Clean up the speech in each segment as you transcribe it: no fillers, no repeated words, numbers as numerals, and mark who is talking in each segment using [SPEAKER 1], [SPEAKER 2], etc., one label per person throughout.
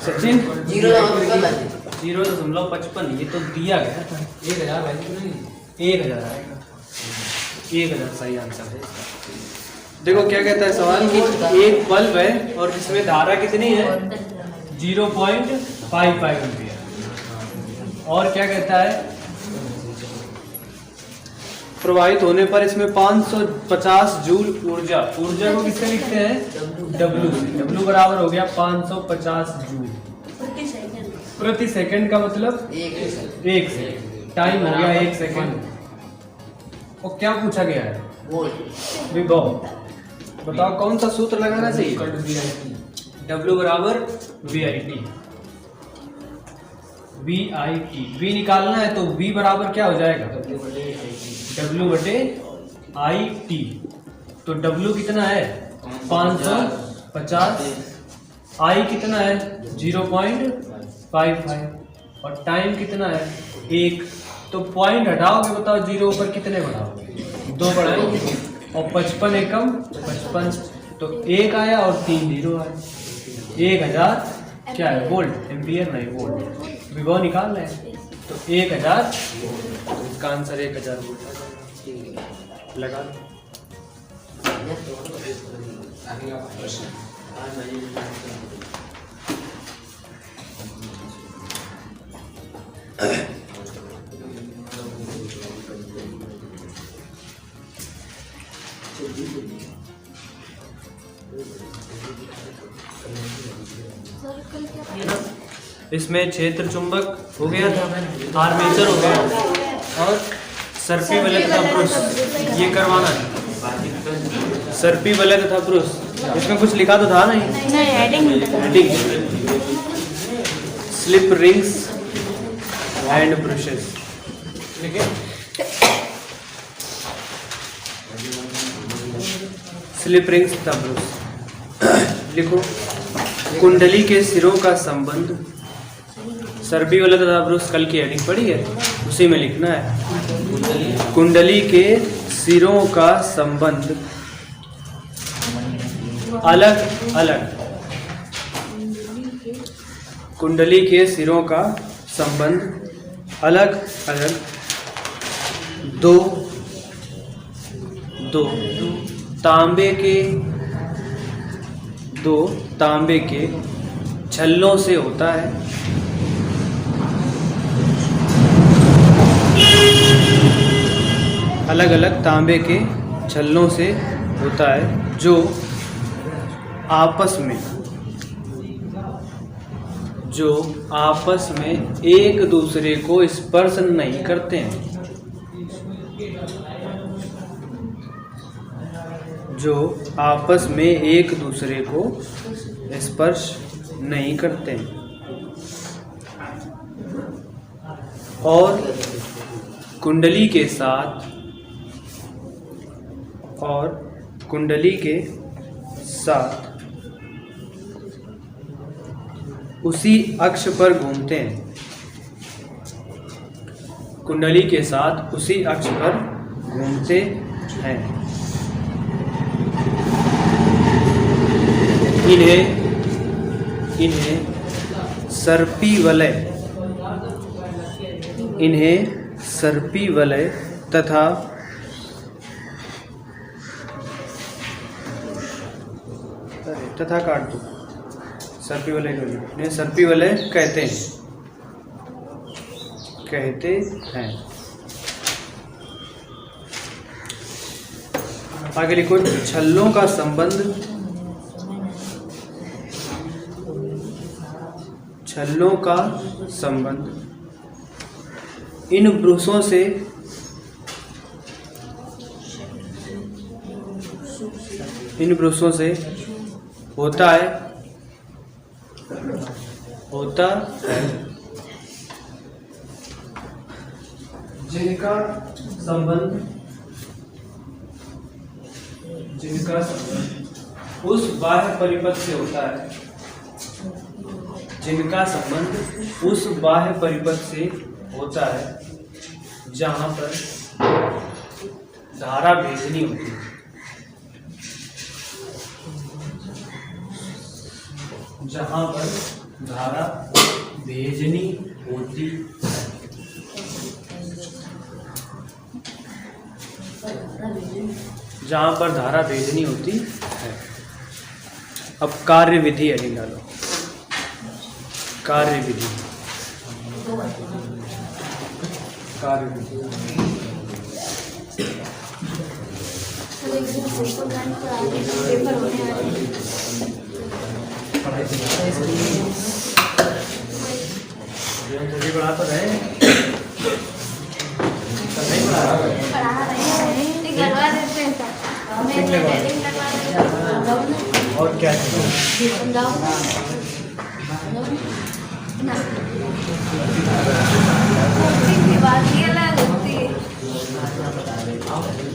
[SPEAKER 1] सचिन 0.55 ये तो दिया गया था। 1000 आएगा। 1000 सही आंसर है। देखो क्या कहता है सवाल कि एक बल्ब है और इसमें धारा कितनी है 0.55 एम्पियर। और क्या कहता है प्रवाहित होने पर इसमें 550 जूल ऊर्जा को किससे लिखते हैं W से। W बराबर हो गया 550 जूल प्रति सेकंड का मतलब 1 सेकंड। टाइम हो गया 1 सेकंड। और क्या पूछा गया है विभव। बताओ कौन सा सूत्र लगाना चाहिए। W बराबर VIT। V निकालना है तो V बराबर क्या हो जाएगा W/IT। तो W कितना है 550, I कितना है 0.55 और टाइम कितना है 1। तो पॉइंट हटाओगे बताओ 0 पर कितने बढ़ाओगे 2 बढ़ाएंगे और 55 एकम 55 तो 1 आया और 3 0 आया। 1000 क्या है वोल्ट एम्पियर नहीं वोल्ट विभव निकाल रहे हैं। तो 1000 इसका आंसर 1000 वोल्ट लगा लो। इसमें क्षेत्र चुंबक हो गया था, आर्मेचर हो गया और सर्पी वलय तथा पुरुष ये करवाना है। सर्पी वलय तथा पुरुष इसमें कुछ लिखा तो था नहीं heading slip rings and brushes. ठीक है स्लिप रिंग्स तथा ब्रश लिखो। कुंडली के सिरों का संबंध सर्पी वलय तथा ब्रश कल की हेडिंग पढ़ी है उसी में लिखना है। कुंडली के सिरों का संबंध अलग अलग कुंडली के सिरों का संबंध अलग अलग दो तांबे के छल्लों से होता है। अलग अलग तांबे के छल्लों से होता है जो आपस में एक दूसरे को स्पर्श नहीं करते हैं। जो आपस में एक दूसरे को स्पर्श नहीं करते हैं और कुंडली के साथ उसी अक्ष पर घूमते हैं। कुंडली के साथ उसी अक्ष पर घूमते हैं। इन्हें सर्पी वलय तथा काट दो सर्पी वलय को इन्हें सर्पी वलय कहते हैं। आगे लिखो छल्लों का संबंध इन ब्रुशों से होता है जिनका संबंध उस बाह्य परिपथ से होता है। जिनका संबंध उस बाह्य परिपथ से होता है जहां पर धारा भेजनी होती है। जहां पर धारा भेजनी होती है। जहां पर धारा भेजनी होती है। अब कार्य विधि हेडिंग डालो, कार्य विधि, कार्य विधि। मुझे पढ़ा तो रहे, नहीं पढ़ा और क्या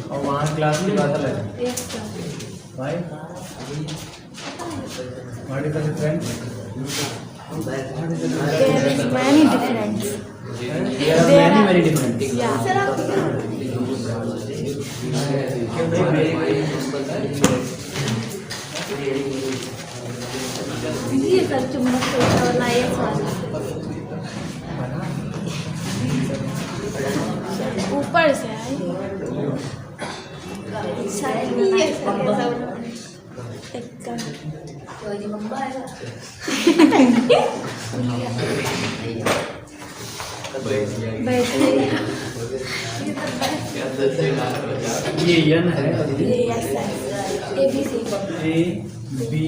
[SPEAKER 1] और वहाँ क्लास की बात अलग है भाई। What is the difference?
[SPEAKER 2] There is many difference.
[SPEAKER 1] There are many different things.
[SPEAKER 2] Yeah. ये सर चुम्बक से वाला ये सवाल ऊपर से आई ये
[SPEAKER 1] यन है, A B C
[SPEAKER 2] नहीं की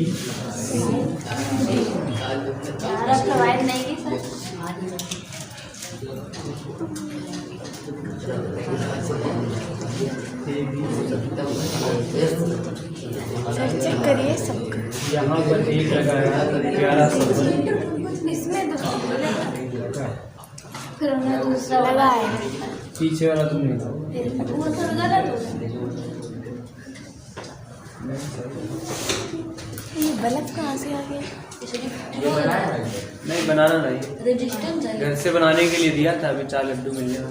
[SPEAKER 2] सर चेक करिए सबका।
[SPEAKER 1] यहाँ पर एक लगाया प्यारा सा,
[SPEAKER 2] इसमें फिर हमने दूसरा लगाया,
[SPEAKER 1] पीछे वाला तुमने
[SPEAKER 2] वो सब गलत हो ये गलत कहाँ से आ गया?
[SPEAKER 1] नहीं बनाना नहीं, घर से बनाने के लिए दिया था, अभी 4 लड्डू मिल गया।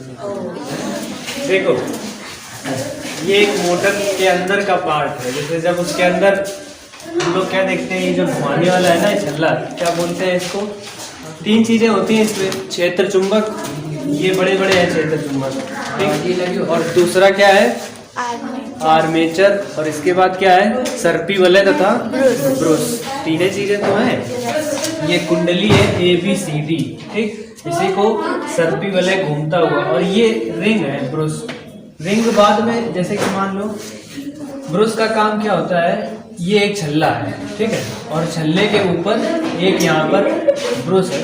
[SPEAKER 1] देखो ये एक मोटर के अंदर का पार्ट है, जैसे जब उसके अंदर हम लोग क्या देखते हैं, ये जो घुमाने वाला है ना छल्ला, क्या बोलते हैं इसको? 3 चीजें होती हैं इसमें, क्षेत्र चुंबक, ये बड़े बड़े हैं क्षेत्र चुंबक, ठीक, और दूसरा क्या है आर्मेचर, और इसके बाद क्या है सर्पी वलय तथा ब्रूस। 3 चीजें तो हैं। ये कुंडली है ABCD, ठीक, इसी को सर्पी वलय घूमता हुआ, और ये रिंग है ब्रूस। रिंग बाद में, जैसे कि मान लो ब्रूस का काम क्या होता है, ये एक छल्ला है, ठीक है, और छल्ले के ऊपर एक यहाँ पर ब्रूस है।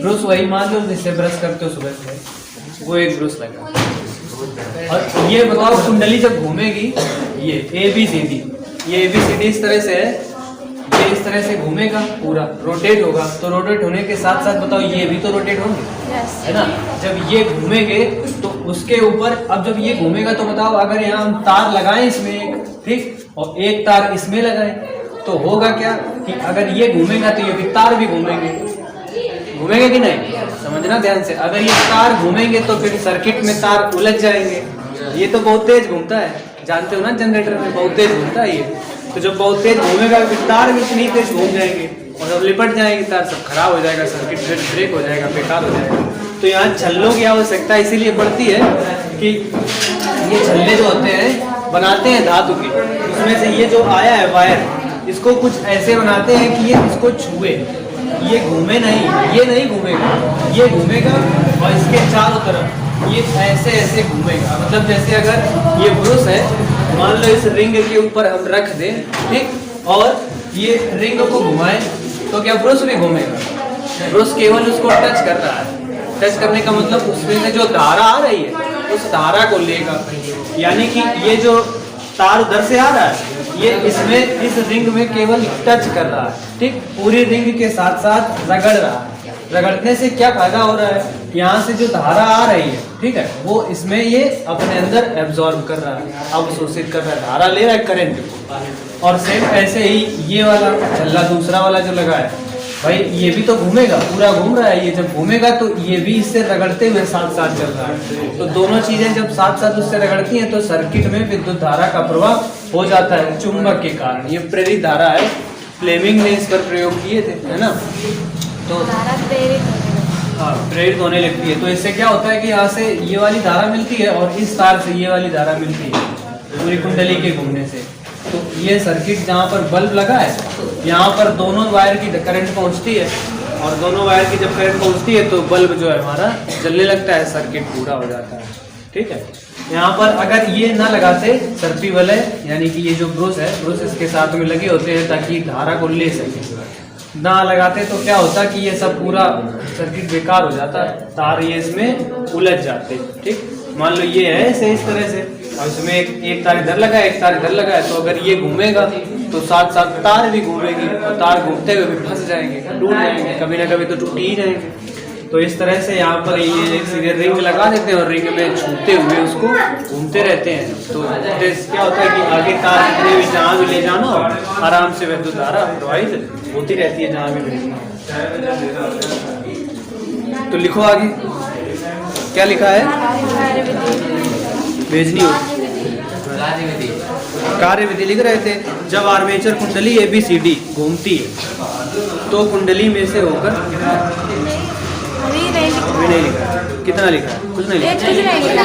[SPEAKER 1] ब्रूस वही मान लो जिससे ब्रश करते हो सुबह से, वो एक ब्रूस लगा। और ये बताओ कुंडली जब घूमेगी, ये ABCD, ये ABCD इस तरह से है, ये इस तरह से घूमेगा, पूरा रोटेट होगा, तो रोटेट होने के साथ साथ बताओ ये भी तो रोटेट होंगे, है ना। जब ये घूमेंगे तो उसके ऊपर, अब जब ये घूमेगा तो बताओ अगर यहाँ हम तार लगाएं इसमें एक, ठीक, और एक तार इसमें लगाएं, तो होगा क्या कि अगर ये घूमेगा तो ये भी तार भी घूमेंगे, घूमेंगे कि नहीं, समझना ध्यान से। अगर ये तार घूमेंगे तो फिर सर्किट में तार उलझ जाएंगे। ये तो बहुत तेज घूमता है, जानते हो ना, जनरेटर में बहुत तेज घूमता है ये, तो जब बहुत तेज घूमेगा फिर तार भी इतनी तेज घूम जाएंगे और जब लिपट जाएंगे तार, सब खराब हो जाएगा, सर्किट ब्रेक हो जाएगा, बेकार हो जाएगा। तो यहाँ छल्लों की आवश्यकता इसीलिए पड़ती है कि ये छल्ले जो होते हैं बनाते हैं धातु के, उसमें से ये जो आया है वायर, इसको कुछ ऐसे बनाते हैं कि ये इसको छुए, ये घूमे नहीं, ये नहीं घूमेगा, ये घूमेगा और इसके चारों तरफ ये ऐसे ऐसे घूमेगा। मतलब जैसे अगर ये ब्रूस है, मान लो इस रिंग के ऊपर हम रख दें, ठीक, और ये रिंग को घुमाएं, तो क्या ब्रूस भी घूमेगा? ब्रूस केवल उसको टच कर रहा है। टच करने का मतलब उसमें से जो धारा आ रही है उस धारा को लेगा, यानी कि ये जो तार उधर से आ रहा है, ये इसमें इस रिंग में केवल टच कर रहा है, ठीक, पूरी रिंग के साथ साथ रगड़ रहा है। रगड़ने से क्या फायदा हो रहा है, यहाँ से जो धारा आ रही है, ठीक है, वो इसमें ये अपने अंदर एब्जॉर्ब कर रहा है, अवशोषित कर रहा है, धारा ले रहा है करंट को। और सेम ऐसे ही ये वाला छल्ला दूसरा वाला जो लगा है भाई, ये भी तो घूमेगा, पूरा घूम रहा है, ये जब घूमेगा तो ये भी इससे रगड़ते हुए साथ साथ चल रहा है। तो दोनों चीजें जब साथ साथ उससे रगड़ती हैं तो सर्किट में विद्युत धारा का प्रवाह हो जाता है चुंबक के कारण। ये प्रेरित धारा है, फ्लेमिंग ने इस पर प्रयोग किए थे, है ना। तो
[SPEAKER 2] धारा प्रेरित होने लगती
[SPEAKER 1] हाँ, प्रेरित होने लगती है। तो इससे क्या होता है कि यहाँ से ये वाली धारा मिलती है और इस तार से ये वाली धारा मिलती है पूरी कुंडली के घूमने से। तो ये सर्किट जहाँ पर बल्ब लगा है, यहाँ पर दोनों वायर की करंट पहुँचती है और दोनों वायर की जब करंट पहुँचती है तो बल्ब जो है हमारा जलने लगता है, सर्किट पूरा हो जाता है। ठीक है। यहाँ पर अगर ये ना लगाते सर्पी वलय, यानी कि ये जो ब्रूस है, ब्रूस इसके साथ में लगे होते हैं ताकि धारा को ले सके, ना लगाते तो क्या होता कि ये सब पूरा सर्किट बेकार हो जाता, तार ये इसमें उलझ जाते। ठीक, मान लो ये है ऐसे इस तरह से, और इसमें एक तार इधर लगा है, एक तार इधर लगा है, तो अगर ये घूमेगा तो साथ साथ तार भी घूमेगी और तार घूमते हुए भी फंस जाएंगे, टूट जाएंगे, कभी ना कभी तो टूट ही जाएंगे। तो इस तरह से यहाँ पर ये एक सीधे रिंग लगा देते हैं और रिंग में छूते हुए उसको घूमते रहते हैं। तो क्या होता है कि आगे तार जितने भी जहाँ भी ले जाना हो, आराम से विद्युत धारा प्रवाहित होती रहती है जहाँ भी भेजना हो। तो लिखो आगे क्या लिखा है, भेजनी हो कार्य विधि लिख रहे थे। जब आर्मेचर कुंडली ABCD घूमती है तो कुंडली में से होकर, अभी नहीं लिखा है, कितना लिखा है, कुछ नहीं लिखा,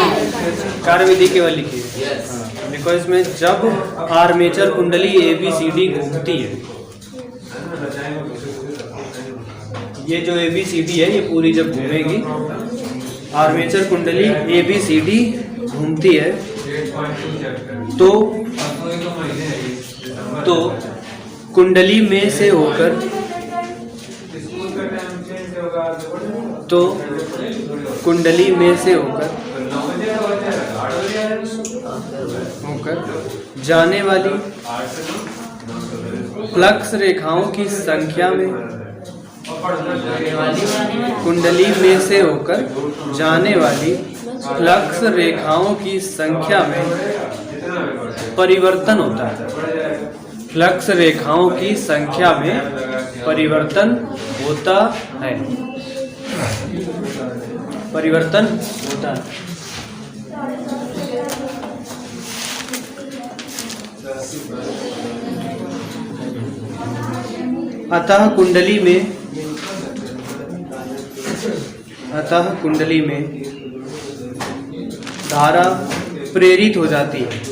[SPEAKER 1] कार्य विधि केवल लिखी है। देखो इसमें जब आर्मेचर कुंडली ABCD घूमती है, ये जो ABCD है ये पूरी जब घूमेगी, आर्मेचर कुंडली ABCD घूमती है तो कुंडली में से होकर, तो कुंडली में से होकर जाने वाली फ्लक्स रेखाओं की संख्या में, कुंडली में से होकर जाने वाली फ्लक्स रेखाओं की संख्या में परिवर्तन होता है। फ्लक्स रेखाओं की संख्या में परिवर्तन होता है, परिवर्तन होता है। अतः कुंडली में धारा प्रेरित हो जाती है।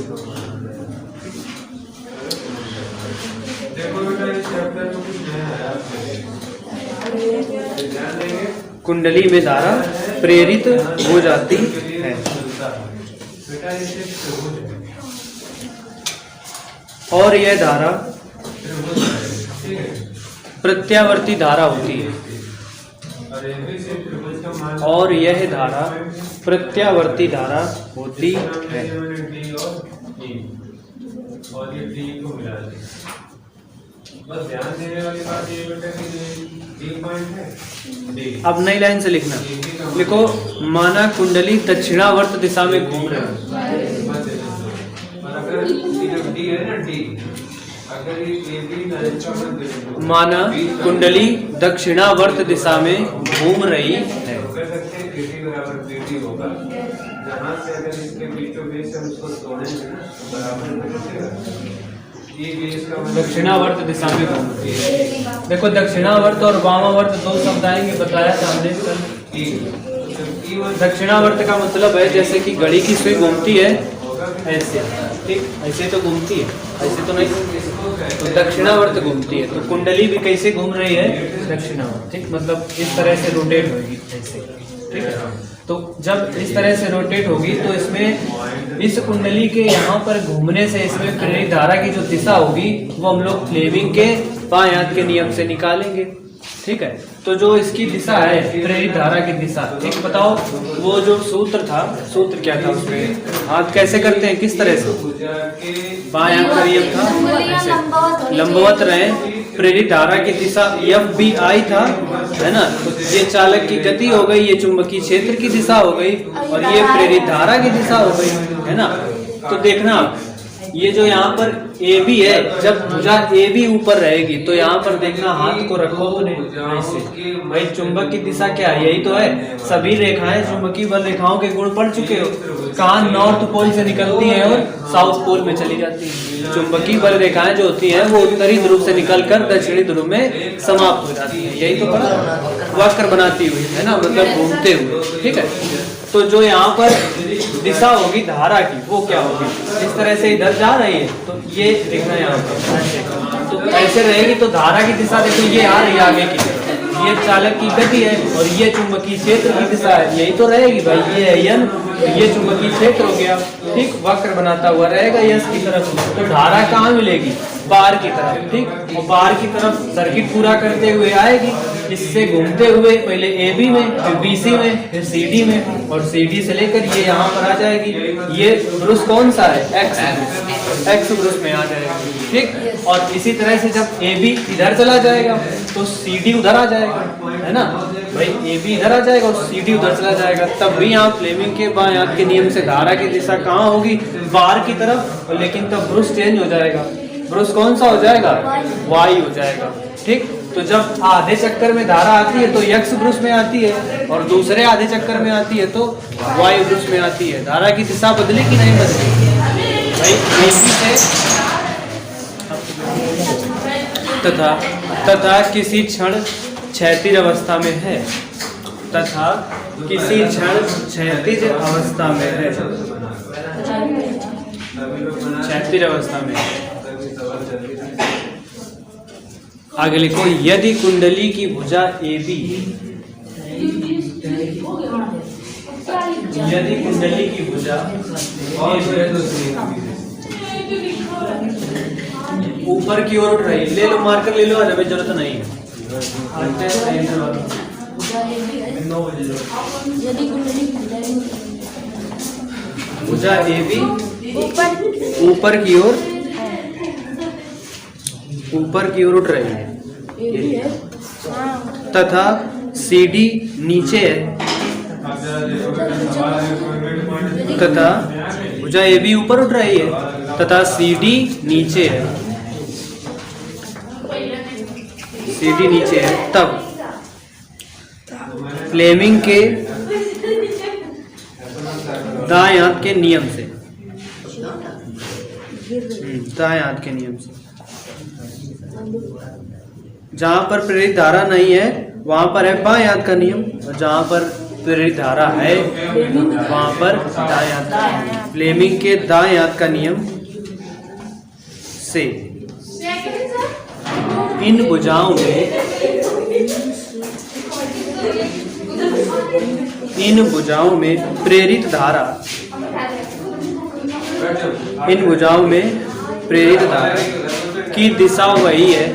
[SPEAKER 1] कुंडली में धारा प्रेरित हो जाती है और यह धारा प्रत्यावर्ती धारा होती है, और यह धारा प्रत्यावर्ती धारा होती है।
[SPEAKER 3] बस ध्यान देने वाली बात ये बेटा कि डी पॉइंट है,
[SPEAKER 1] अब नई लाइन से लिखना, लिखो माना कुंडली दक्षिणावर्त दिशा में घूम रही है,
[SPEAKER 3] और अगर डी है ना डी, अगर ये भी
[SPEAKER 1] माना कुंडली दक्षिणावर्त दिशा में घूम रही है,
[SPEAKER 3] कह सकते हैं डी बराबर डी होगा, जहाँ से अगर इसके बीचों बीच हम उसको तोड़ेंगे ना तो बराबर
[SPEAKER 1] दक्षिणावर्त दिशा में घूम रही है। देखो दक्षिणावर्त और वामावर्त दो शब्द आएंगे, बताया था हमने कल। दक्षिणावर्त का मतलब है जैसे कि घड़ी की सुई घूमती है ऐसे, ठीक, ऐसे तो घूमती है, ऐसे तो नहीं, तो दक्षिणावर्त घूमती है। तो कुंडली भी कैसे घूम रही है, दक्षिणावर्त, ठीक, मतलब इस तरह से रोटेट होगी ऐसे, ठीक है। तो जब इस तरह से रोटेट होगी तो इसमें इस कुंडली के यहाँ पर घूमने से इसमें प्रेरित धारा की जो दिशा होगी वो हम लोग फ्लेमिंग के बाएं हाथ के नियम से निकालेंगे, ठीक है। तो जो इसकी दिशा है प्रेरित धारा की दिशा, ठीक, बताओ वो जो सूत्र था, सूत्र क्या था उसमें, हाथ कैसे करते हैं, किस तरह से, बाएं हाथ का नियम था लंबवत रहे, प्रेरित धारा की दिशा FBI था, है ना। ये चालक की गति हो गई, ये चुंबकीय क्षेत्र की दिशा हो गई और ये प्रेरित धारा की दिशा हो गई, है ना। तो देखना ये जो यहाँ पर ए बी है, जब भुजा ए बी ऊपर रहेगी तो यहाँ पर देखना हाथ को रखो अपने ऐसे। भाई चुंबक की दिशा क्या है? यही तो है। सभी रेखाएं चुंबकीय बल रेखाओं के गुण पढ़ चुके हो। कहाँ नॉर्थ पोल से निकलती हैं और साउथ पोल में चली जाती हैं। चुंबकीय बल रेखाएं जो होती हैं वो उत्तरी ध्रुव से निकलकर दक्षिणी ध्रुव में समाप्त हो जाती हैं। यही तो पढ़ा, वक्र बनाती हुई, है ना, मतलब घूमते हुए। ठीक है, तो जो यहाँ पर दिशा होगी धारा की वो क्या होगी? इस तरह से इधर जा रही है तो ये देखना यहाँ पर ऐसे, तो ऐसे रहेगी तो धारा की दिशा देखो ये आ रही है आगे की तरफ, ये चालक की गति है और ये चुंबकीय क्षेत्र की दिशा है। यही तो रहेगी भाई, ये है यन, ये चुंबकीय क्षेत्र हो गया। ठीक, वक्र बनाता हुआ रहेगा यस की तरफ। तो धारा कहाँ मिलेगी? बाहर की तरफ। ठीक, और बाहर की तरफ सर्किट पूरा करते हुए आएगी, इससे घूमते हुए पहले ए बी में, फिर बी सी में, फिर सी डी में, और सी डी से लेकर ये यहाँ पर आ जाएगी। ये ब्रुश कौन सा है? एक्स ब्रुश में आ जाएगा। ठीक, और इसी तरह से जब ए बी इधर चला जाएगा तो सी डी उधर आ जाएगा, है ना भाई। ए बी इधर आ जाएगा और सी डी उधर चला जाएगा। तब भी यहाँ फ्लेमिंग के बाएं हाथ के नियम से धारा की दिशा कहाँ होगी? बाहर की तरफ, लेकिन तब ब्रुश चेंज हो जाएगा। ब्रुश कौन सा हो जाएगा? वाई हो जाएगा। ठीक, तो जब आधे चक्कर में धारा आती है तो यक्स ब्रुश में आती है और दूसरे आधे चक्कर में आती है तो वाई ब्रुश में आती है। धारा की दिशा बदली कि नहीं बदली भाई? एबी से तथा किसी क्षण क्षैतिज अवस्था में है, तथा किसी क्षण क्षैतिज अवस्था में है, क्षैतिज अवस्था में। आगे लिखो, यदि कुंडली की भुजा ए बी, यदि कुंडली की भुजा ऊपर की ओर उठ रही, ले लो मार्कर ले लो, अभी जरूरत नहीं है। भुजा ए बी ऊपर की ओर उठ रही है तथा सी डी नीचे है, तथा भुजा ए बी ऊपर उठ रही है तथा सी डी नीचे है, सी डी नीचे है। तब फ्लेमिंग के दाएं हाथ के नियम से, दाएं हाथ के नियम से, जहां पर प्रेरित धारा नहीं है वहां पर है बाएं हाथ का नियम, और जहां पर प्रेरित धारा है वहां पर दाएं हाथ का नियम। फ्लेमिंग के दाएं हाथ का नियम से इन भुजाओं में प्रेरित धारा, इन भुजाओं में प्रेरित धारा की दिशा वही है,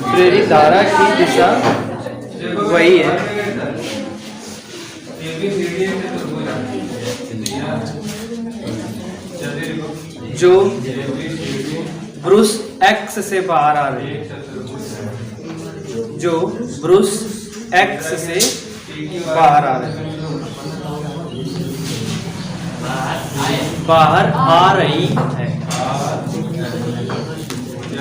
[SPEAKER 1] प्रेरित धारा की दिशा वही है जो ब्रुश एक्स से बाहर आ रही है, जो ब्रुश एक्स से बाहर आ रही है, बाहर आ रही है।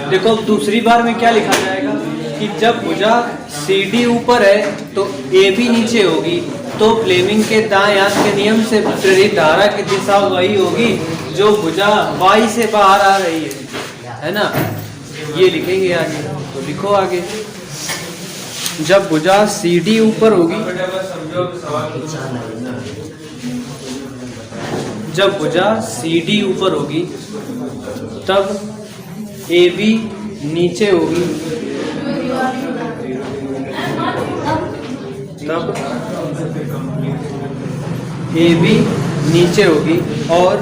[SPEAKER 1] देखो दूसरी बार में क्या लिखा जाएगा कि जब भुजा सी डी ऊपर है तो ए बी नीचे होगी, तो फ्लेमिंग के दाएं हाथ के नियम से प्रेरित धारा की दिशा वही होगी जो भुजा वाई से बाहर आ रही है ना। ये लिखेंगे आगे, तो लिखो आगे, जब भुजा सी डी ऊपर होगी, जब भुजा सी डी ऊपर होगी तब ए बी नीचे होगी, तब ए बी नीचे होगी और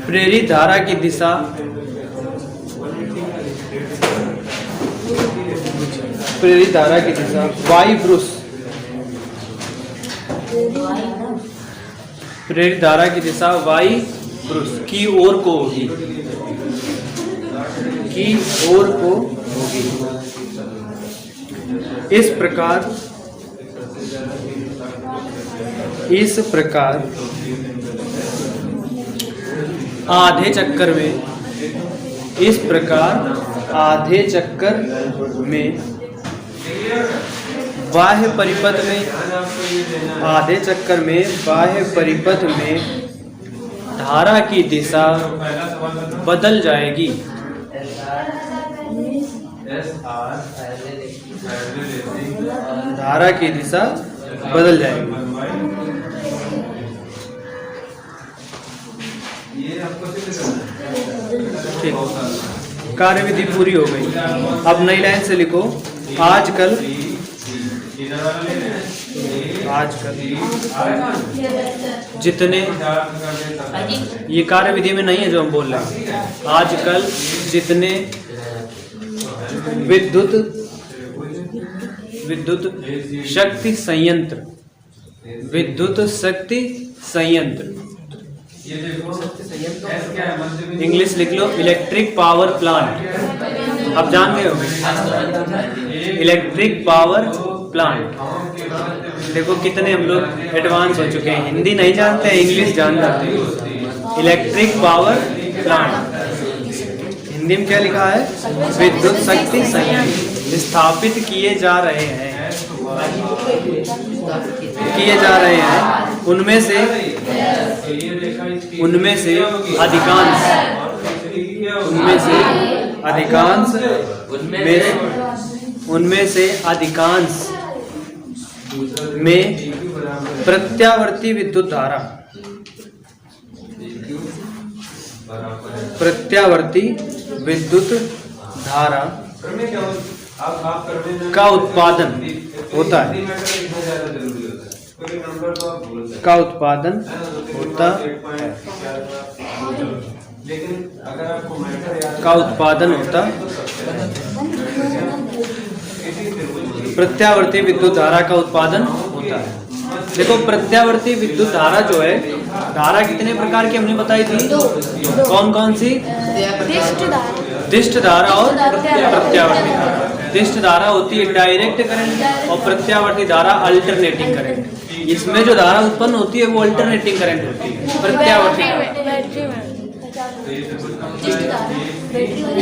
[SPEAKER 1] प्रेरित धारा की दिशा वाई ब्रुश, प्रेरित धारा की दिशा वाई ब्रुश की ओर को होगी, की ओर को होगी। इस प्रकार आधे चक्कर में, इस प्रकार आधे चक्कर में बाह्य परिपथ में, आधे चक्कर में बाह्य परिपथ में धारा की दिशा बदल जाएगी। धारा की दिशा बदल जाएगी। ठीक, कार्यविधि पूरी हो गई। अब नई लाइन से लिखो, आजकल जितने, ये कार्यविधि में नहीं है जो हम बोल रहे हैं, आजकल जितने विद्युत शक्ति संयंत्र, विद्युत शक्ति संयंत्र, इंग्लिश लिख लो इलेक्ट्रिक पावर प्लांट। आप जान गए हो इलेक्ट्रिक पावर प्लांट। देखो कितने हम लोग एडवांस हो चुके हैं, हिंदी नहीं जानते हैं, इंग्लिश जान जाते हैं। इलेक्ट्रिक पावर प्लांट, हिंदी में क्या लिखा है? विद्युत शक्ति संयंत्र स्थापित किए जा रहे हैं, उनमें से अधिकांश में प्रत्यावर्ती विद्युत धारा, का उत्पादन होता है, प्रत्यावर्ती विद्युत धारा का उत्पादन होता है। देखो प्रत्यावर्ती विद्युत धारा जो है, धारा कितने प्रकार की हमने बताई थी? कौन कौन सी? दिष्ट धारा और प्रत्यावर्ती धारा। दिष्ट धारा होती है डायरेक्ट करंट और प्रत्यावर्ती धारा अल्टरनेटिंग करंट। इसमें जो धारा उत्पन्न होती है वो अल्टरनेटिंग करंट होती है। प्रत्यावर्ती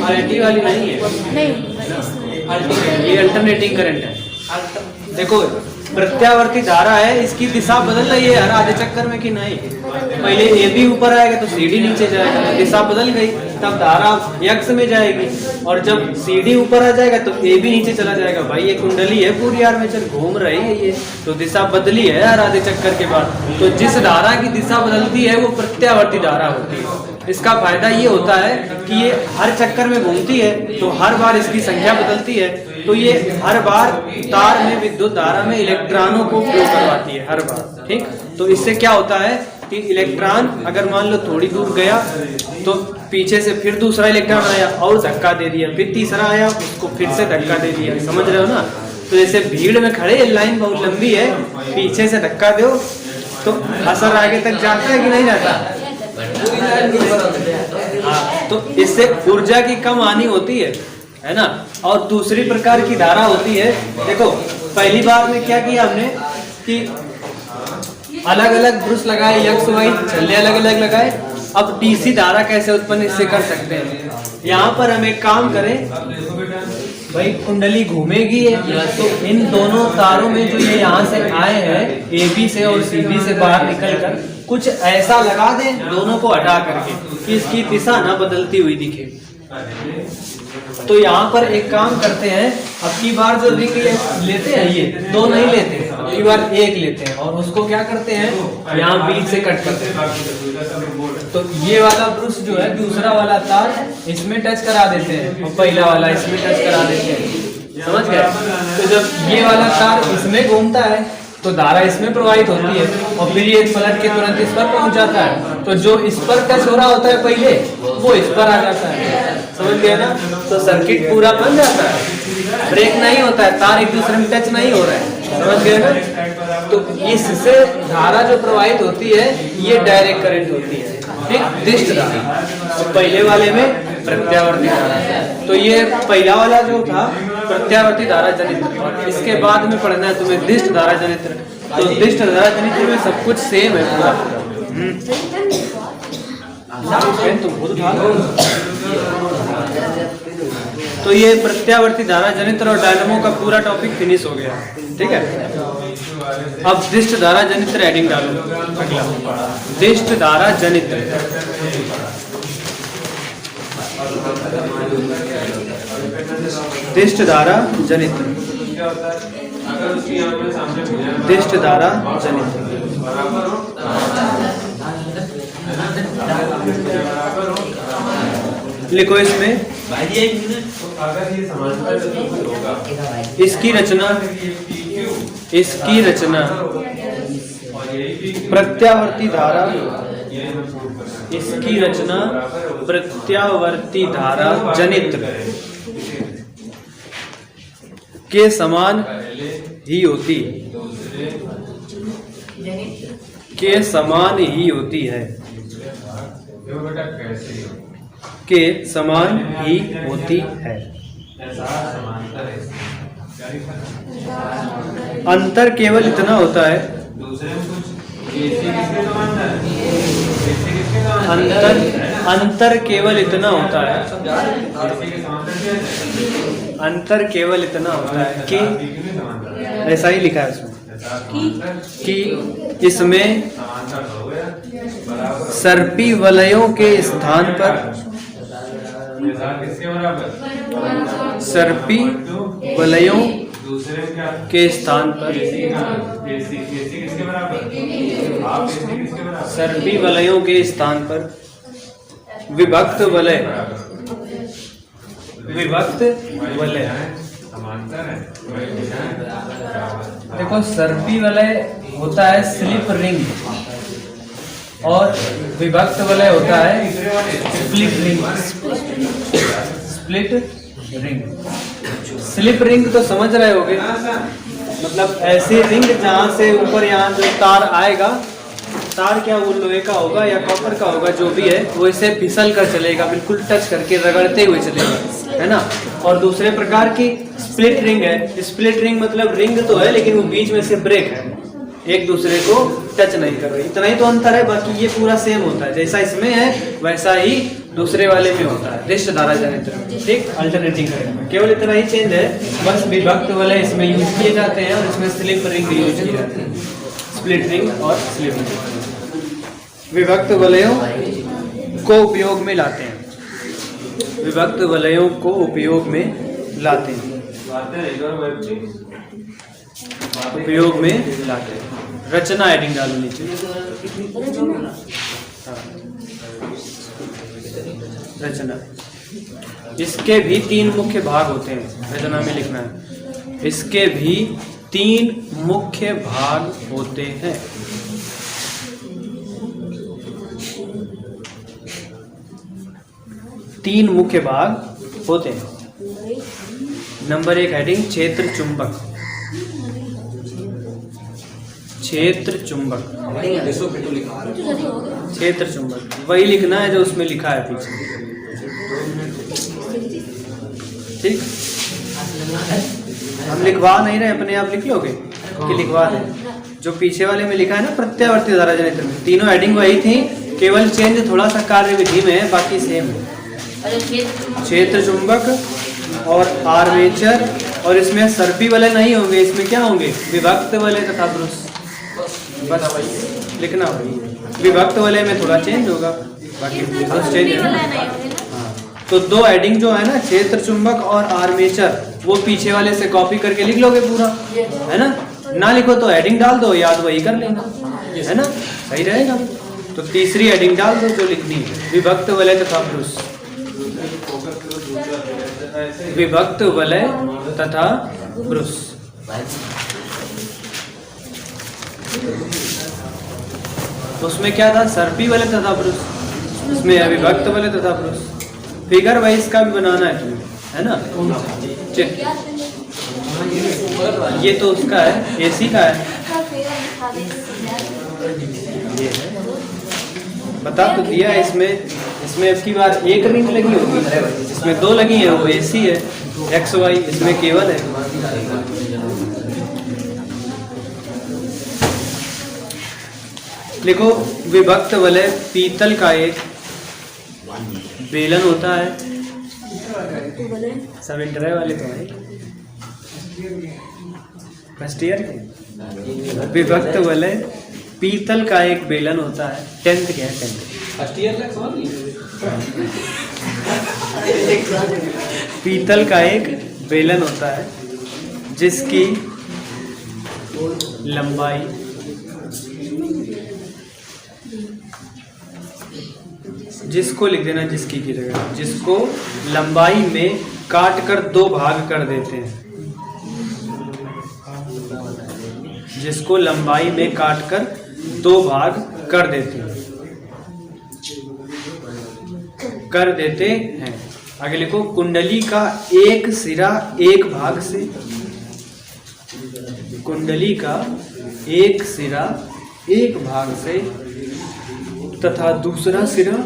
[SPEAKER 1] बैटरी वाली नहीं है, ये अल्टरनेटिंग करंट है। देखो प्रत्यावर्ती धारा है, इसकी दिशा बदल रही है हर आधे चक्कर में कि नहीं? पहले ए बी ऊपर आएगा तो सी डी नीचे जाएगा, तो दिशा बदल गई, तब धारा यक्ष में जाएगी। और जब सी डी ऊपर आ जाएगा तो ए बी नीचे चला जाएगा। भाई ये कुंडली है पूरी आर्मेचर घूम रही है, ये तो दिशा बदली है हर आधे चक्कर के बाद। तो जिस धारा की दिशा बदलती है वो प्रत्यावर्ती धारा होती है। इसका फायदा ये होता है कि ये हर चक्कर में घूमती है, तो हर बार इसकी संख्या बदलती है, तो ये हर बार तार में विद्युत धारा में इलेक्ट्रॉनों को फ्लो करवाती है हर बार। ठीक, तो इससे क्या होता है कि इलेक्ट्रॉन अगर मान लो थोड़ी दूर गया तो पीछे से फिर दूसरा इलेक्ट्रॉन आया और धक्का दे दिया, फिर तीसरा आया उसको फिर से धक्का दे दिया। समझ रहे हो ना? तो जैसे भीड़ में खड़े, लाइन बहुत लंबी है, पीछे से धक्का दो तो असर आगे तक जाता है कि नहीं जाता? तो इससे ऊर्जा की कम हानि होती है ना। और दूसरी प्रकार की धारा होती है, देखो पहली बार में क्या किया हमने कि अलग अलग ब्रश लगाए, यक्स वाई छल्ले अलग अलग लगाए। अब डीसी धारा कैसे उत्पन्न इससे कर सकते हैं? यहाँ पर हम एक काम करें, भाई कुंडली घूमेगी तो इन दोनों तारों में जो ये यहाँ से आए हैं ए बी से और सी बी से बाहर निकलकर कुछ ऐसा लगा दें दोनों को हटा करके कि इसकी दिशा ना बदलती हुई दिखे। तो यहाँ पर एक काम करते हैं, अब की बार जो रिंग लेते हैं ये दो नहीं लेते, अब की बार एक लेते हैं और उसको क्या करते हैं यहाँ बीच से कट करते हैं। तो ये वाला ब्रश जो है दूसरा वाला तार इसमें टच करा देते हैं और पहला वाला इसमें टच करा देते हैं। समझ गए? तो जब ये वाला तार इसमें घूमता है तो धारा इसमें प्रवाहित होती है और फिर ये पलट के तुरंत इस पर पहुंच जाता है। तो जो इस पर टच हो रहा होता है पहले वो इस पर आ जाता है। समझ गया ना? तो सर्किट पूरा बन जाता है, ब्रेक नहीं होता है, तार एक दूसरे में टच नहीं हो रहा है। समझ गए ना? तो इससे धारा जो प्रवाहित होती है ये डायरेक्ट करंट होती है, ठीक, दिष्ट धारा। तो पहले वाले में प्रत्यावर्ती धारा, तो ये पहला वाला जो था प्रत्यावर्ती धारा जनित्र, और इसके बाद में पढ़ना है तुम्हें दिष्ट धारा जनित्र। तो दिष्ट धारा जनित्र में सब कुछ सेम है पूरा। पेन तुम खुद उठा लो। तो ये प्रत्यावर्ती धारा जनित्र और डायनमो का पूरा टॉपिक फिनिश हो गया, ठीक है। अब दिष्ट धारा जनित्र हेडिंग डालो। अगला दिष्ट धारा जनित्र, दिष्ट धारा जनित्र, दिष्ट धारा जनित्र। लिखो इसमें इसकी रचना, इसकी रचना प्रत्यावर्ती धारा, इसकी रचना प्रत्यावर्ती धारा जनित्र के समान ही होती, के समान ही होती है, के समान ही होती है। अंतर केवल इतना होता है, अंतर केवल इतना होता है, अंतर केवल इतना होता है कि ऐसा ही लिखा है इसमें कि इसमें सर्पी वलयों के स्थान पर, सर्पी वलयों के स्थान पर, सर्पी वलयों के स्थान पर विभक्त वलय, विभक्त वलय। देखो सर्पी वलय होता है स्लिप रिंग और विभक्त वलय होता है split ring, split ring. Slip ring तो समझ रहे होगे, मतलब ऐसी रिंग जहां से ऊपर यहाँ जो तार आएगा, तार क्या वो लोहे का होगा या कॉपर का होगा, जो भी है वो इसे फिसल कर चलेगा, बिल्कुल टच करके रगड़ते हुए चलेगा, है ना। और दूसरे प्रकार की स्प्लिट रिंग है। स्प्लिट रिंग मतलब रिंग तो है लेकिन वो बीच में से ब्रेक है, एक दूसरे को टच नहीं कर रही, इतना ही तो अंतर है, बाकी ये पूरा सेम होता है, जैसा इसमें है वैसा ही दूसरे वाले में होता है, दिष्ट धारा जनित्र, ठीक। अल्टरनेटिंग करंट केवल इतना ही चेंज है, बस विभक्त वलय इसमें यूज किए जाते हैं और इसमें स्लिप रिंग यूज किए जाते हैं, स्प्लिट रिंग और स्लिप रिंग। विभक्त वलयों को उपयोग में लाते हैं, विभक्त वलयों को उपयोग में लाते हैं, उपयोग में लाते हैं। रचना हेडिंग डालो नीचे। रचना, इसके भी 3 मुख्य भाग होते हैं, रचना में लिखना है। इसके भी 3 मुख्य भाग होते हैं। तीन मुख्य भाग होते हैं। नंबर 1 हेडिंग क्षेत्र चुंबक, क्षेत्र चुंबक, क्षेत्र चुंबक वही लिखना है जो उसमें लिखा है पीछे, ठीक। हम लिखवा नहीं रहे, अपने आप लिख लोगे कि लिखवा दें। जो पीछे वाले में लिखा है ना प्रत्यावर्ती धारा जनित्र में, तीनों हेडिंग वही थी, केवल चेंज थोड़ा सा कार्य विधि में है, बाकी सेम है। क्षेत्र चुंबक और आर्मेचर, और इसमें सर्पी वलय नहीं होंगे, इसमें क्या होंगे? विभक्त वलय तथा ब्रुश, बस लिखना वही। विभक्त वलय में थोड़ा चेंज होगा, बाकी ब्रुश चेंज है। तो 2 हेडिंग जो है ना, क्षेत्र चुंबक और आर्मेचर, वो पीछे वाले से कॉपी करके लिख लोगे पूरा, है ना। ना लिखो तो हेडिंग डाल दो, याद वही कर लेना, है ना, सही रहेगा। तो तीसरी हेडिंग डाल दो जो लिखनी है, विभक्त वलय तथा ब्रुश, विभक्त वलय तथा ब्रुश। उसमें क्या था? सर्पी वलय तथा ब्रुश, उसमें विभक्त वलय तथा ब्रुश। फिगर वाइज का भी बनाना है तुम्हें, है ना। ये तो उसका है, एसी का है, ये है, बता तो दिया। इसमें अब की बार 1 रिंग लगी होगी, इसमें 2 लगी है, वो एसी है, एक्स वाई, इसमें केवल है। लिखो, विभक्त वलय पीतल का एक बेलन होता है, सब इंटर वाले तो है फर्स्ट ईयर के। विभक्त वलय पीतल का एक बेलन होता है, 10th के है 10th।
[SPEAKER 3] फर्स्ट ईयर तक समझ लिए।
[SPEAKER 1] पीतल का एक बेलन होता है जिसकी लंबाई जिसको लिख देना जिसकी की जगह, जिसको लंबाई में काट कर 2 भाग कर देते हैं, जिसको लंबाई में काट कर 2 भाग कर देते हैं, आगे लिखो कुंडली का एक सिरा एक भाग से, कुंडली का एक सिरा एक भाग से तथा दूसरा सिरा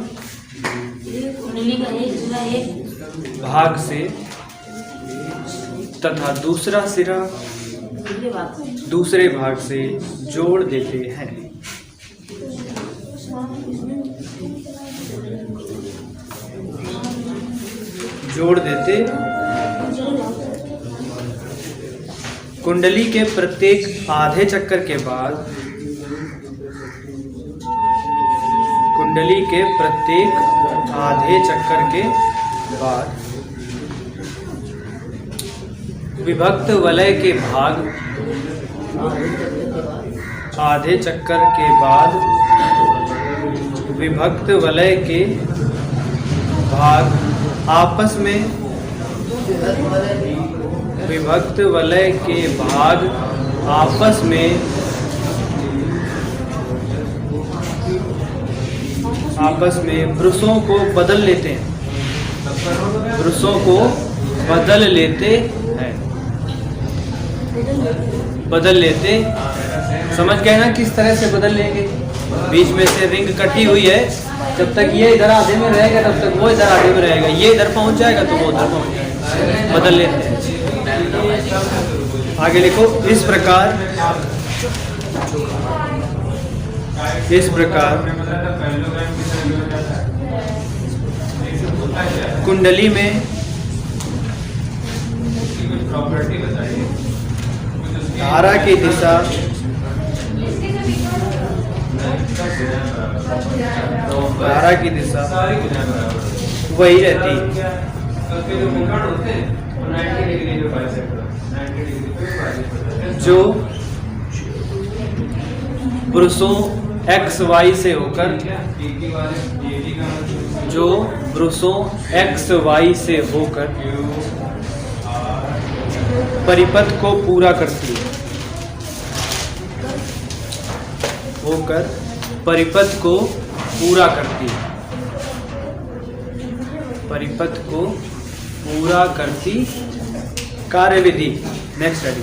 [SPEAKER 1] भाग से तथा दूसरा सिरा दूसरे भाग से जोड़ देते हैं। जोड़ देते कुंडली के प्रत्येक आधे चक्कर के बाद, कुंडली के प्रत्येक आधे चक्कर के बाद विभक्त वलय के भाग, आधे चक्कर के बाद विभक्त वलय के भाग आपस में, विभक्त वलय के भाग आपस में ब्रुशों को बदल लेते हैं, ब्रुशों को बदल लेते हैं, बदल लेते। समझ गए ना किस तरह से बदल लेंगे? बीच में से रिंग कटी हुई है, जब तक ये इधर आधे में रहेगा तब तक वो इधर आधे में रहेगा, ये इधर पहुंच जाएगा तो वो उधर पहुंच जाएगा, बदल लेते हैं। आगे लिखो इस प्रकार कुंडली में धारा की दिशा वही रहती है। जो ब्रुशों एक्स वाई से होकर, जो ब्रुशों एक्स वाई से होकर परिपथ को पूरा करती है, होकर परिपथ को पूरा करती है, परिपथ को पूरा करती कार्यविधि। नेक्स्ट स्टडी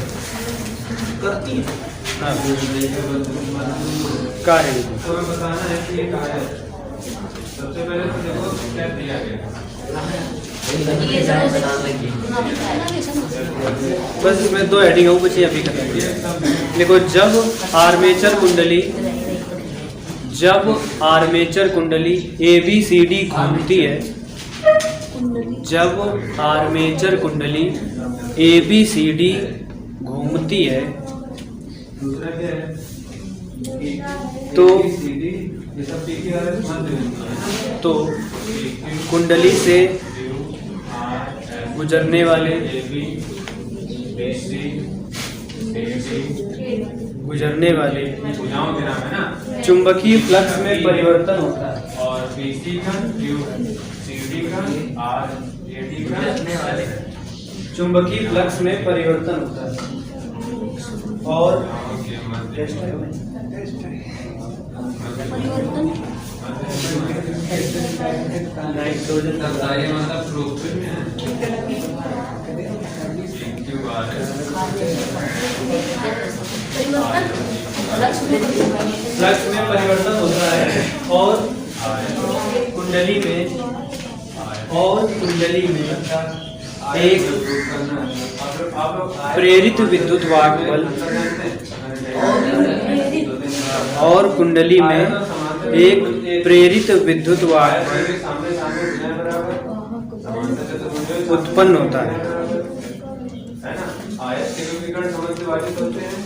[SPEAKER 3] करती है।
[SPEAKER 1] हाँ, कार्यविधि।
[SPEAKER 3] तो हमें बताना है कि ये कार्य है। सबसे पहले तो देखो क्या दिया गया।
[SPEAKER 1] बस इसमें 2 हेडिंग है, बच्चे अभी खत्म। देखो जब आर्मेचर कुंडली ABCD घूमती है, जब आर्मेचर कुंडली ABCD घूमती है
[SPEAKER 3] दूसरा क्या है?
[SPEAKER 1] तो कुंडली से गुजरने वाले चुंबकीय फ्लक्स में परिवर्तन होता है,
[SPEAKER 3] और BC का CD का RAD का
[SPEAKER 1] चुंबकीय फ्लक्स में परिवर्तन होता है। और फ्लक्स में परिवर्तन होता है और कुंडली में एक प्रेरित विद्युत वाहक बल, और कुंडली में एक प्रेरित विद्युत वाहक बल उत्पन्न होता है।
[SPEAKER 3] है ना, आयत के विकर्ण समझ से वाजिब होते हैं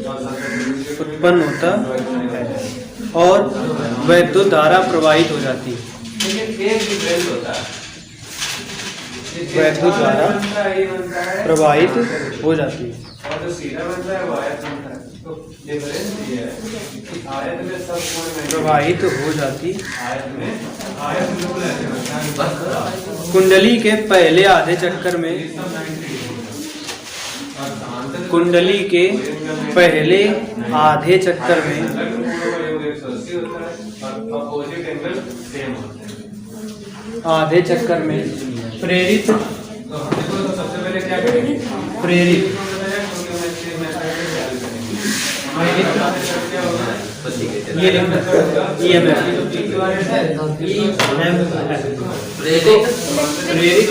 [SPEAKER 3] और संतत
[SPEAKER 1] उत्पन्न होता है और वैद्युत धारा प्रवाहित हो जाती है।
[SPEAKER 3] लेकिन एक डिफरेंस होता है,
[SPEAKER 1] वैद्युत धारा प्रवाहित हो जाती है
[SPEAKER 3] और जो सीधा बनता है वो आयत बनता है। तो डिफरेंस ये है कि आयत में सब कोण
[SPEAKER 1] प्रवाहित हो जाती।
[SPEAKER 3] आयत बिल्कुल ऐसे बनता है,
[SPEAKER 1] कुंडली के पहले आधे चक्कर में, कुंडली के पहले आधे चक्कर में
[SPEAKER 3] अपोजिट एंगल सेम होता है।
[SPEAKER 1] आधे चक्कर में प्रेरित,
[SPEAKER 3] तो सबसे पहले क्या करेंगे,
[SPEAKER 1] प्रेरित ये लिखना EMF, प्रेरित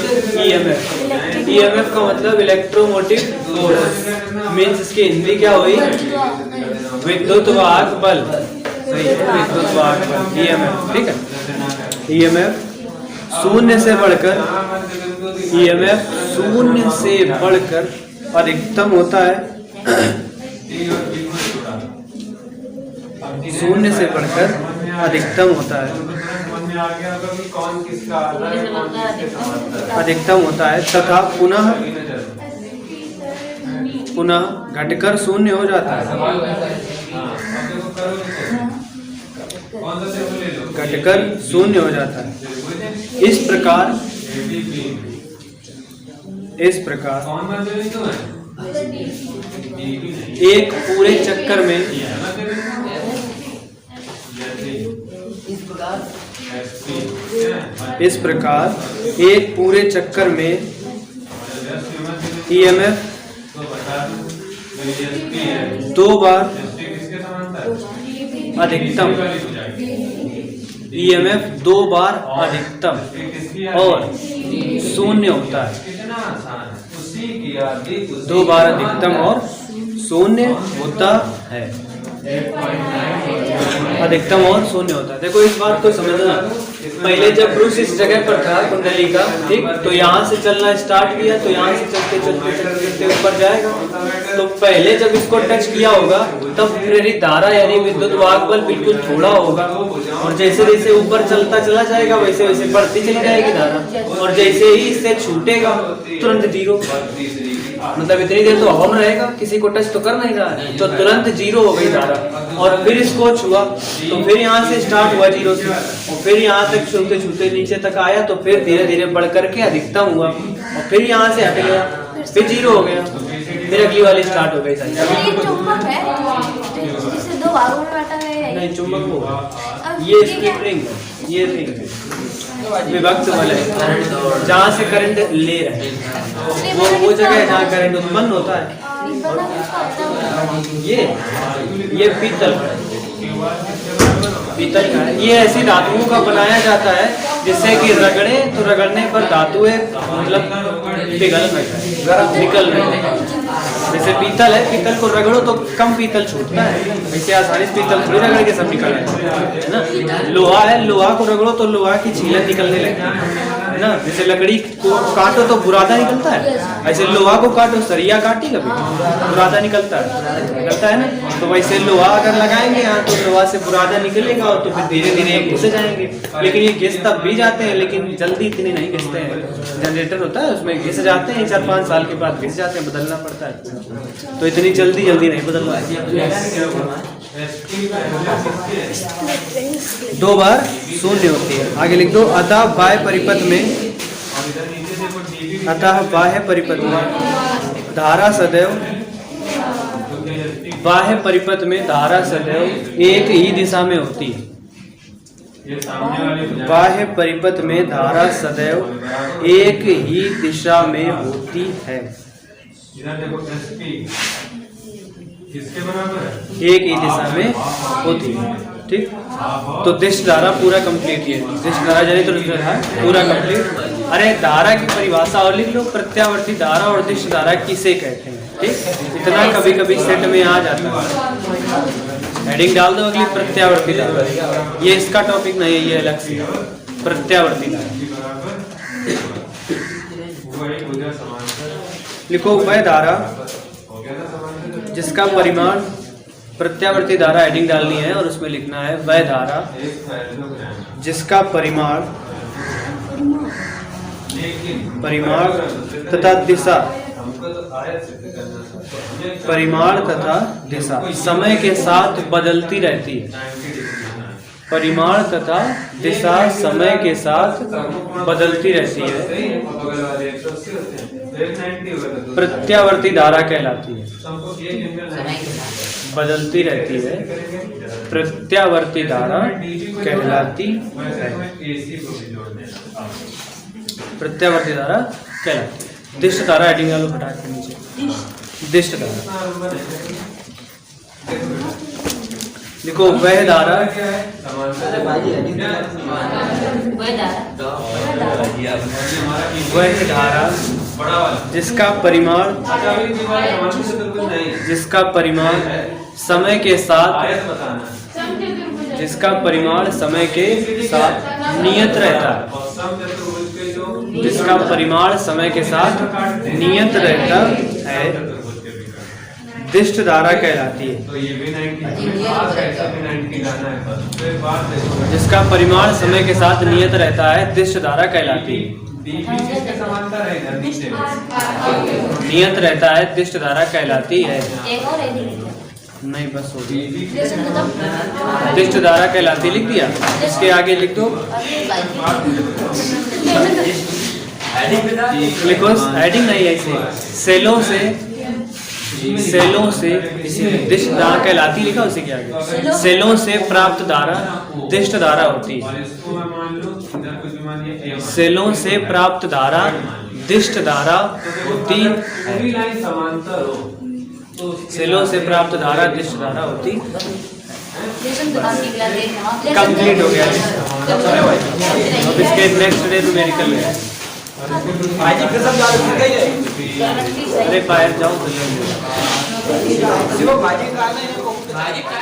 [SPEAKER 1] EMF का मतलब इलेक्ट्रोमोटिव फोर्स, मीन्स इसकी हिंदी क्या हुई, विद्युत वाहक बल। सही है, विद्युत वाहक बल EMF। ठीक है, EMF शून्य से बढ़कर, EMF शून्य से बढ़कर अधिकतम होता है, शून्य से बढ़कर अधिकतम होता है, अधिकतम होता है तथा पुनः घटकर शून्य हो जाता है, घटकर शून्य हो जाता है। इस प्रकार एक पूरे चक्कर में, इस प्रकार एक पूरे चक्कर में EMF दो बार अधिकतम, EMF दो बार अधिकतम और शून्य होता है, दो बार अधिकतम और शून्य होता है, अधिकतम और शून्य होता है। देखो इस बात को समझना, पहले जब ब्रूस इस जगह पर था कुंडली का, ठीक, तो यहाँ से चलना स्टार्ट किया, तो यहाँ से चलते चलते चलते चलते ऊपर जाएगा। तो पहले जब इसको टच किया होगा तब प्रेरित धारा यानी विद्युत वाहक बल बिल्कुल थोड़ा होगा, और जैसे जैसे ऊपर चलता चला जाएगा वैसे वैसे बढ़ती चली जाएगी धारा, और जैसे ही इससे छूटेगा तुरंत जीरो, मतलब इतनी देर तो हवा में रहेगा, किसी को टच तो कर नहीं रहा है, तो तुरंत जीरो हो गई धारा। और फिर इसको छुआ तो फिर यहाँ से स्टार्ट हुआ जीरो से, और फिर यहाँ तक छूते छूते नीचे तक आया, तो फिर धीरे धीरे बढ़ करके अधिकतम हुआ, और फिर यहाँ से हट गया, फिर जीरो हो गया, फिर अगली वाली स्टार्ट हो गई।
[SPEAKER 2] ये चुंबक है जिसे दो भागों में बांटा गया है।
[SPEAKER 1] नहीं, चुंबक वो ये स्प्लिट रिंग है, ये रिंग है विभक्त बल है, जहाँ से करंट ले रहे हैं वो जगह है जहाँ करंट उत्पन्न होता है। ये पीतल का है, ये ऐसी धातुओं का बनाया जाता है जिससे कि रगड़े तो रगड़ने पर धातुएं मतलब पिघल नहीं, निकल नहीं। जैसे पीतल है, पीतल को रगड़ो तो कम पीतल छूटता है, वैसे आसानी से पीतल थोड़ी रगड़ के सब निकल है ना। लोहा है, लोहा को रगड़ो तो लोहा की छीलन निकलने लगती है ना। जैसे लकड़ी को काटो तो बुरादा निकलता है, ऐसे लोहा को काटो, सरिया काटी कभी बुरादा निकलता है ना। तो वैसे लोहा अगर लगाएंगे यहाँ तो लोहा से बुरादा निकलेगा, और तो फिर धीरे धीरे घिस जाएंगे। लेकिन ये घिस तब भी जाते हैं, लेकिन जल्दी इतने नहीं घिसते हैं। जनरेटर होता है उसमें घिस जाते हैं, 4-5 साल के बाद घिस जाते हैं, बदलना पड़ता है, तो इतनी जल्दी नहीं बदलना है। दो बार शून्य होती है। आगे लिख दो, अतः बाह्य परिपथ में, अतः बाह्य परिपथ में धारा सदैव, बाह्य परिपथ में धारा सदैव एक ही दिशा में होती है। बाह्य परिपथ में धारा सदैव एक ही दिशा में होती है।
[SPEAKER 3] किसके बराबर है?
[SPEAKER 1] एक ही दिशा में होती है। ठीक, तो दिश धारा पूरा कंप्लीट है। दिश धारा जनित पूरा कंप्लीट। अरे धारा की परिभाषा और लिख लो, प्रत्यावर्ती धारा और दिश धारा किसे कहते हैं। ठीक, इतना कभी कभी सेट में आ जाता है। हेडिंग डाल दो अगली, प्रत्यावर्ती धारा। ये इसका टॉपिक नहीं है, ये अलग से प्रत्यावर्ती धारा। लिखो वह धारा
[SPEAKER 3] हो गया ना समांतर।
[SPEAKER 1] जिसका परिमाण, प्रत्यावर्ती धारा हेडिंग डालनी है और उसमें लिखना है वह धारा
[SPEAKER 3] एक पैरेललोग्राम।
[SPEAKER 1] जिसका परिमाण
[SPEAKER 3] लेकिन
[SPEAKER 1] परिमाण तथा दिशा,
[SPEAKER 3] हमको तो आयत सिद्ध करना था, तो हमें
[SPEAKER 1] परिमाण तथा दिशा समय के साथ बदलती रहती है।
[SPEAKER 3] 90 डिग्री जाना है।
[SPEAKER 1] परिमाण तथा दिशा समय के साथ बदलती रहती है,
[SPEAKER 3] सही है, बगल वाले 180 होते हैं, तो 190 होगा तो दूसरा।
[SPEAKER 1] प्रत्यावर्ती धारा कहलाती है।
[SPEAKER 3] तो हमको ये एंगल 90
[SPEAKER 1] बदलती रहती है, प्रत्यावर्ती धारा कहलाती है।
[SPEAKER 3] AC को भी जोड़ देना।
[SPEAKER 1] प्रत्यावर्ती धारा कहलाती है। दिष्ट धारा हेडिंग डालो फटाक के नीचे। दिष्ट धारा
[SPEAKER 3] कितना नंबर है? देखो बेटा।
[SPEAKER 1] लिखो वह धारा
[SPEAKER 3] क्या है? समांतर।
[SPEAKER 2] वह धारा
[SPEAKER 1] वह धारा
[SPEAKER 3] बड़ा वाला।
[SPEAKER 1] जिसका परिमाण
[SPEAKER 3] अच्छा, अभी की बात समांतर से तो कुछ नहीं है।
[SPEAKER 1] जिसका परिमाण समय के साथ
[SPEAKER 3] आयत बताना।
[SPEAKER 1] जिसका परिमाण समय के साथ नियत रहता है,
[SPEAKER 3] और समचतुर्भुज के जो
[SPEAKER 1] जिसका परिमाण समय के साथ नियत रहता है,
[SPEAKER 3] समचतुर्भुज के विकर्ण।
[SPEAKER 1] दिष्ट धारा कहलाती है।
[SPEAKER 3] तो ये भी 90 आज ऐसा भी 90 लाना है बस। तो एक बात देखो,
[SPEAKER 1] जिसका परिमाण समय के साथ नियत रहता है, दिष्ट धारा कहलाती है।
[SPEAKER 3] DBC के समांतर है इधर नीचे में।
[SPEAKER 1] नियत रहता है, दिष्ट धारा कहलाती है।
[SPEAKER 2] एक और हेडिंग लिखो।
[SPEAKER 1] नहीं बस हो गई।
[SPEAKER 2] लेसन खत्म।
[SPEAKER 1] दिष्ट धारा कहलाती लिख दिया। इसके आगे लिख दो, लिखो हेडिंग नहीं ऐसे सेलों से इसी दिष्ट धारा कहलाती लिखा उसी के आगे। सेलों से प्राप्त धारा दिष्ट धारा होती है।
[SPEAKER 3] और इसको मैं मान लूं इधर कुछ भी मानिए A1।
[SPEAKER 1] सेलों से प्राप्त धारा दिष्ट धारा
[SPEAKER 3] तो देखो,
[SPEAKER 1] होती
[SPEAKER 3] अगर
[SPEAKER 1] है।
[SPEAKER 3] पूरी लाइन समांतर हो तो उसके
[SPEAKER 1] सेलों से प्राप्त धारा दिष्ट धारा होती।
[SPEAKER 2] लेसन खत्म निकला देखना।
[SPEAKER 1] कंप्लीट हो गया। अब इसके नेक्स्ट डे न्यूमेरिकल है। अरे बाहर जाओ।
[SPEAKER 4] भाजी का